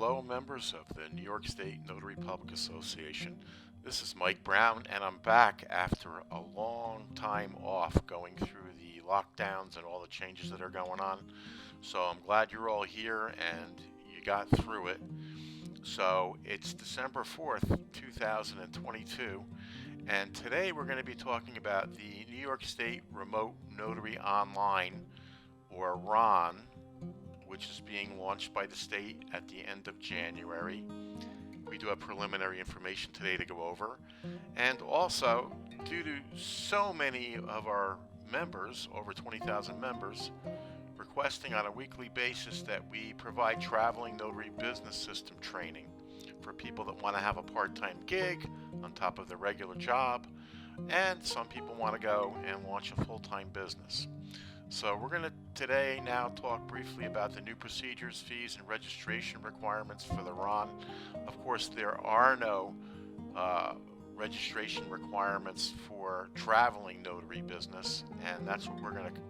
Hello, members of the New York State Notary Public Association. This is Mike Brown, and I'm back after a long time off going through the lockdowns and all the changes that are going on. So I'm glad you're all here and you got through it. So it's December 4th, 2022, and today we're going to be talking about the New York State Remote Notary Online, or RON, which is being launched by the state at the end of January. We do have preliminary information today to go over. And also, due to so many of our members, over 20,000 members, requesting on a weekly basis that we provide traveling notary business system training for people that want to have a part-time gig on top of their regular job, and some people want to go and launch a full-time business. So we're going to today now talk briefly about the new procedures, fees, and registration requirements for the RON. Of course, there are no registration requirements for traveling notary business, and that's what we're going to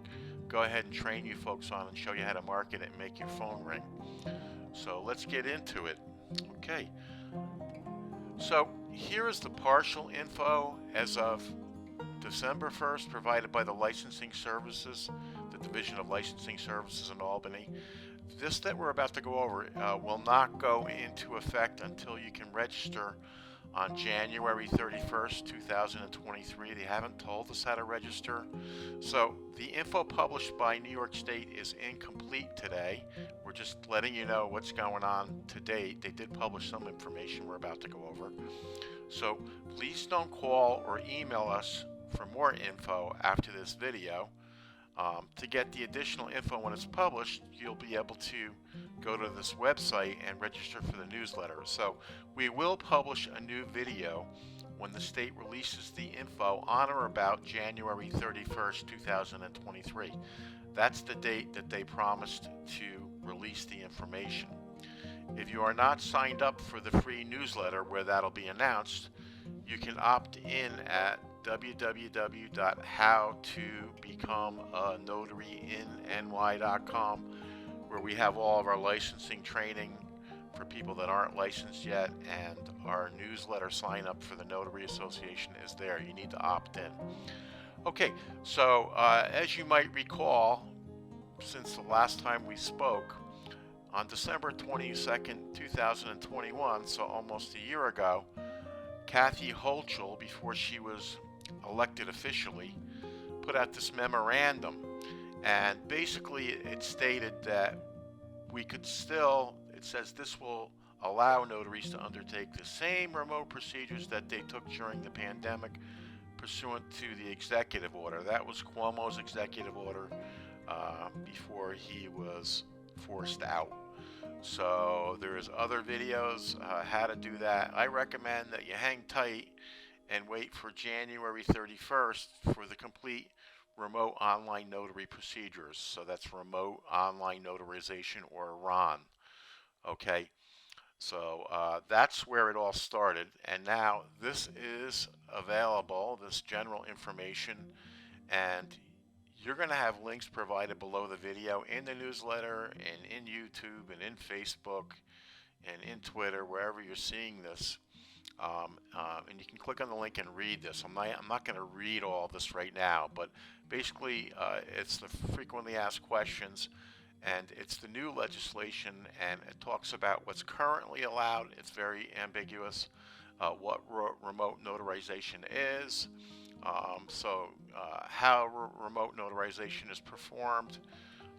go ahead and train you folks on and show you how to market it and make your phone ring. So let's get into it. Okay. So here is the partial info as of December 1st, provided by the Licensing Services, the Division of Licensing Services in Albany. This that we're about to go over will not go into effect until you can register on January 31st, 2023. They haven't told us how to register. So the info published by New York State is incomplete today. We're just letting you know what's going on to date. They did publish some information we're about to go over. So please don't call or email us for more info after this video. To get the additional info when it's published, you'll be able to go to this website and register for the newsletter. So we will publish a new video when the state releases the info on or about January 31st, 2023. That's the date that they promised to release the information. If you are not signed up for the free newsletter where that'll be announced, you can opt in at www.howtobecomeanotaryinny.com, where we have all of our licensing training for people that aren't licensed yet, and our newsletter sign up for the Notary Association is there. You need to opt in. Okay, so as you might recall, since the last time we spoke, on December 22nd, 2021, so almost a year ago, Kathy Hochul, before she was elected officially, put out this memorandum, and basically it stated that we could still, it says this will allow notaries to undertake the same remote procedures that they took during the pandemic pursuant to the executive order. That was Cuomo's executive order before he was forced out. So there's other videos how to do that. I recommend that you hang tight and wait for January 31st for the complete remote online notary procedures. So that's remote online notarization, or RON. Okay, so that's where it all started, and now this is available, this general information, and you're going to have links provided below the video in the newsletter and in YouTube and in Facebook and in Twitter, wherever you're seeing this. And you can click on the link and read this. I'm not going to read all this right now, but basically it's the frequently asked questions, and it's the new legislation, and it talks about what's currently allowed. It's very ambiguous, what remote notarization is. How remote notarization is performed,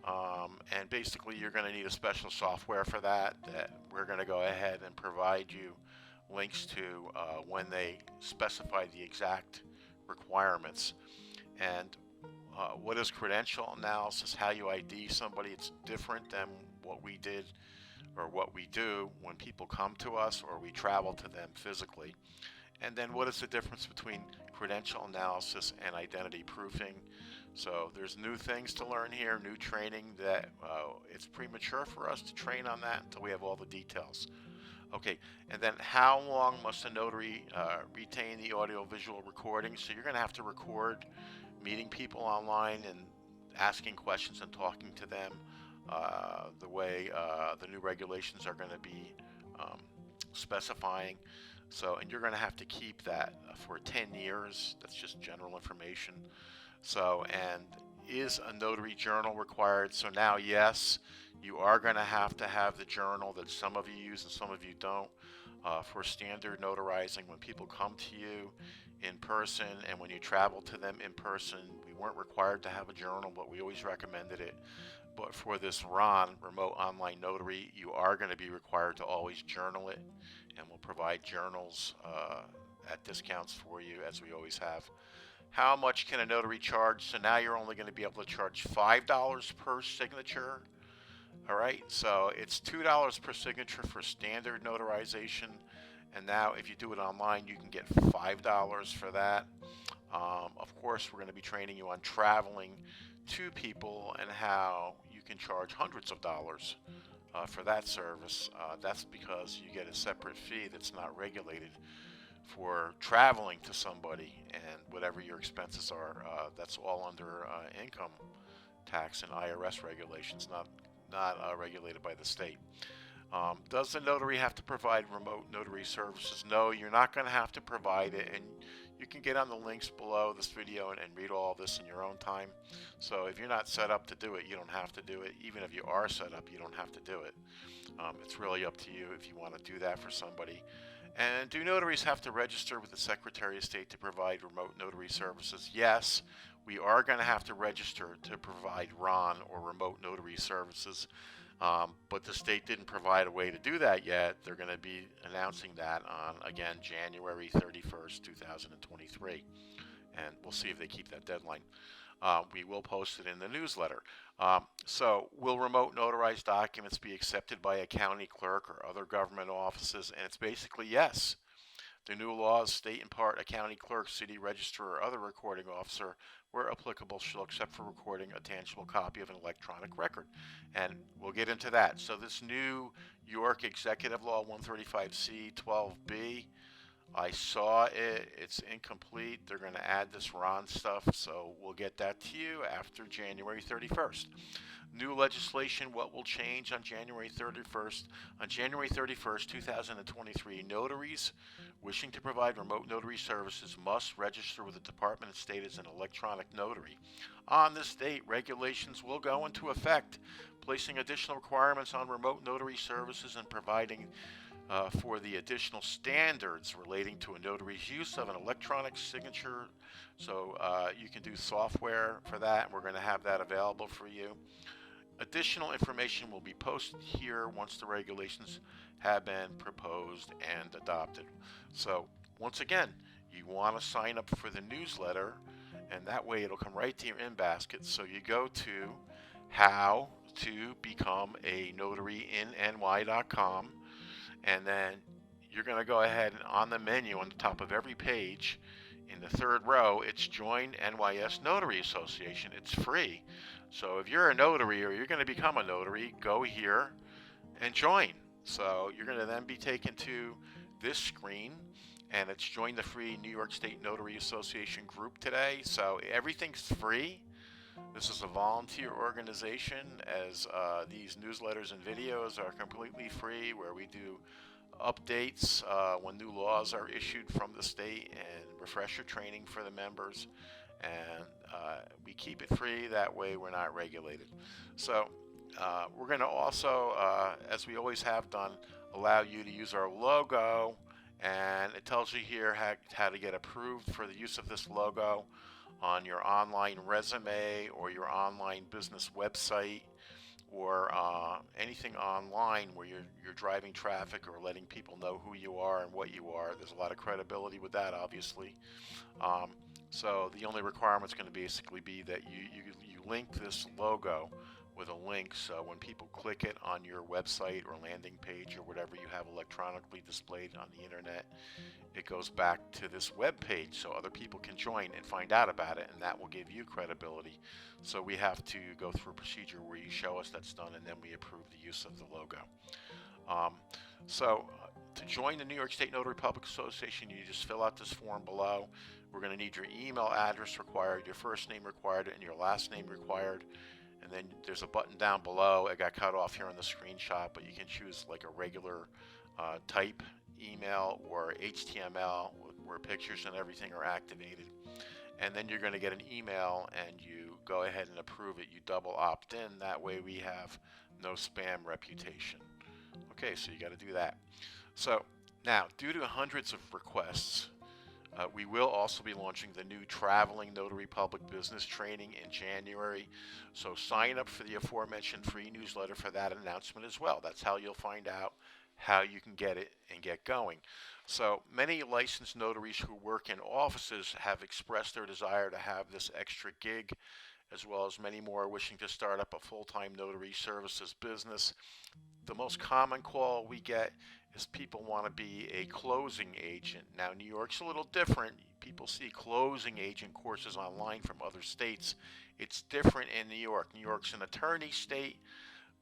and basically you're going to need a special software for that we're going to go ahead and provide you links to when they specify the exact requirements. And what is credential analysis, how you ID somebody. It's different than what we did or what we do when people come to us or we travel to them physically. And then what is the difference between credential analysis and identity proofing? So there's new things to learn here, new training that it's premature for us to train on that until we have all the details. Okay, and then how long must a notary retain the audio-visual recording? So you're going to have to record meeting people online and asking questions and talking to them. the way the new regulations are going to be um, specifying. So, and you're going to have to keep that for 10 years. That's just general information. So, and is a notary journal required? So now, yes, you are going to have the journal that some of you use and some of you don't. For standard notarizing, when people come to you in person and when you travel to them in person, we weren't required to have a journal, but we always recommended it. But for this RON, remote online notary, you are going to be required to always journal it, and we'll provide journals at discounts for you, as we always have. How much can a notary charge? So now you're only going to be able to charge $5 per signature. All right, so it's $2 per signature for standard notarization, and now if you do it online, you can get $5 for that. Of course, we're going to be training you on traveling to people and how you can charge hundreds of dollars for that service. That's because you get a separate fee that's not regulated for traveling to somebody, and whatever your expenses are, that's all under income tax and IRS regulations, not regulated by the state. Does the notary have to provide remote notary services? No, you're not going to have to provide it, and you can get on the links below this video and read all this in your own time. So if you're not set up to do it, you don't have to do it. Even if you are set up, you don't have to do it. It's really up to you if you want to do that for somebody. And do notaries have to register with the Secretary of State to provide remote notary services? Yes, we are going to have to register to provide RON or remote notary services, but the state didn't provide a way to do that yet. They're going to be announcing that on, again, January 31st, 2023, and we'll see if they keep that deadline. We will post it in the newsletter. So will remote notarized documents be accepted by a county clerk or other government offices? And it's basically yes. The new laws state in part a county clerk, city registrar, or other recording officer, where applicable, shall accept for recording a tangible copy of an electronic record. And we'll get into that. So this new York Executive Law 135C 12B, I saw it. It's incomplete. They're going to add this RON stuff, so we'll get that to you after January 31st. New legislation, what will change on January 31st? On January 31st, 2023, notaries wishing to provide remote notary services must register with the Department of State as an electronic notary. On this date, regulations will go into effect, placing additional requirements on remote notary services and providing for the additional standards relating to a notary's use of an electronic signature. So you can do software for that, and we're going to have that available for you. Additional information will be posted here once the regulations have been proposed and adopted. So once again, you want to sign up for the newsletter, and that way it'll come right to your in-basket. So you go to how to become a notary in ny.com, and then you're going to go ahead and on the menu on the top of every page in the third row, it's Join NYS Notary Association. It's free. So if you're a notary or you're going to become a notary, go here and join. So you're going to then be taken to this screen, and it's Join the free New York State Notary Association group today. So everything's free. This is a volunteer organization, as these newsletters and videos are completely free, where we do updates when new laws are issued from the state and refresher training for the members, and we keep it free. That way we're not regulated. So we're going to also, as we always have done, allow you to use our logo, and it tells you here how to get approved for the use of this logo on your online resume or your online business website, or anything online where you're driving traffic or letting people know who you are and what you are. There's a lot of credibility with that, obviously. So the only requirement is going to basically be that you link this logo with a link, so when people click it on your website or landing page or whatever you have electronically displayed on the internet, it goes back to this web page so other people can join and find out about it, and that will give you credibility. So we have to go through a procedure where you show us that's done, and then we approve the use of the logo. To join the New York State Notary Public Association, you just fill out this form below. We're going to need your email address required, your first name required, and your last name required. And then there's a button down below. It got cut off here on the screenshot, but you can choose like a regular type email or HTML where pictures and everything are activated. And then you're going to get an email and you go ahead and approve it. You double opt in. That way we have no spam reputation. Okay, so you got to do that. So now, due to hundreds of requests, we will also be launching the new Traveling Notary Public Business Training in January. So sign up for the aforementioned free newsletter for that announcement as well. That's how you'll find out how you can get it and get going. So many licensed notaries who work in offices have expressed their desire to have this extra gig, as well as many more wishing to start up a full-time notary services business. The most common call we get is people want to be a closing agent. Now, New York's a little different. People see closing agent courses online from other states. It's different in New York. New York's an attorney state,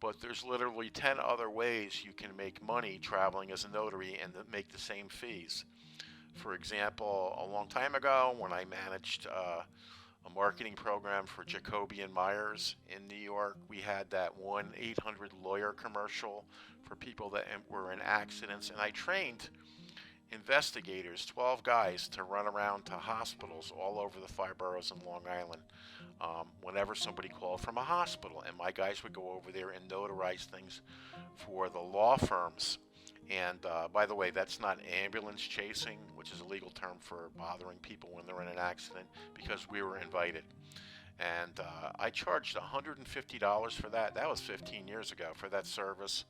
but there's literally 10 other ways you can make money traveling as a notary and make the same fees. For example, a long time ago when I managed a marketing program for Jacoby and Myers in New York, we had that 1-800-lawyer commercial for people that were in accidents, and I trained investigators, 12 guys, to run around to hospitals all over the 5 boroughs in Long Island whenever somebody called from a hospital, and my guys would go over there and notarize things for the law firms. And by the way, that's not ambulance chasing, which is a legal term for bothering people when they're in an accident, because we were invited. And I charged $150 for that. That was 15 years ago for that service,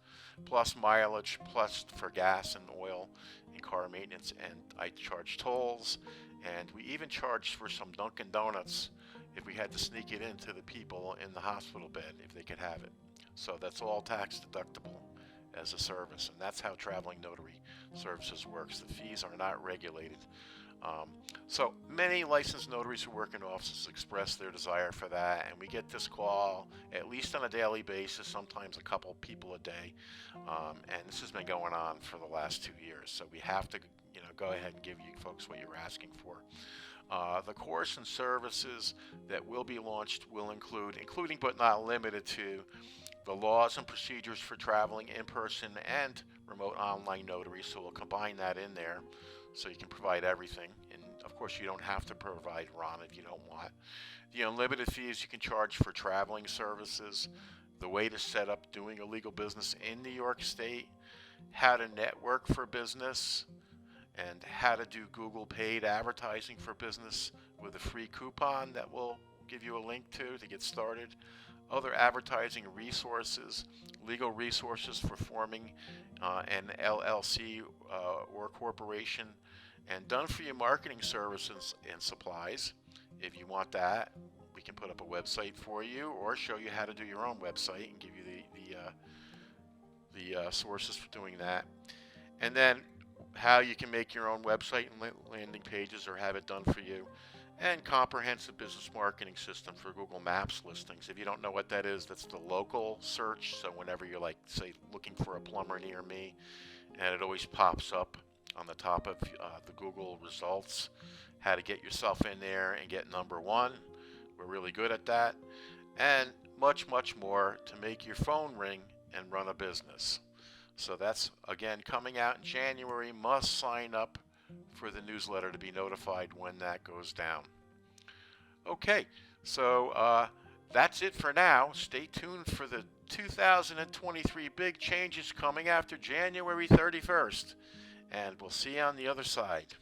plus mileage, plus for gas and oil and car maintenance. And I charged tolls, and we even charged for some Dunkin' Donuts if we had to sneak it into the people in the hospital bed if they could have it. So that's all tax deductible as a service, and that's how traveling notary services works. The fees are not regulated. So many licensed notaries who work in offices express their desire for that, and we get this call at least on a daily basis, sometimes a couple people a day, and this has been going on for the last 2 years. So we have to, go ahead and give you folks what you're asking for. The course and services that will be launched will including but not limited to the laws and procedures for traveling in person and remote online notary. So we'll combine that in there so you can provide everything. And of course, you don't have to provide RON if you don't want. The unlimited fees you can charge for traveling services, the way to set up doing a legal business in New York State, how to network for business, and how to do Google paid advertising for business with a free coupon that we'll give you a link to get started. Other advertising resources, legal resources for forming an LLC or corporation, and done-for-you marketing services and supplies. If you want that, we can put up a website for you or show you how to do your own website and give you the sources for doing that. And then how you can make your own website and landing pages or have it done for you. And comprehensive business marketing system for Google Maps listings. If you don't know what that is, that's the local search. So whenever you're say looking for a plumber near me, and it always pops up on the top of the Google results, how to get yourself in there and get number 1. We're really good at that. And much, much more to make your phone ring and run a business. So that's, again, coming out in January. Must sign up for the newsletter to be notified when that goes down. Okay, so that's it for now. Stay tuned for the 2023 big changes coming after January 31st, and we'll see you on the other side.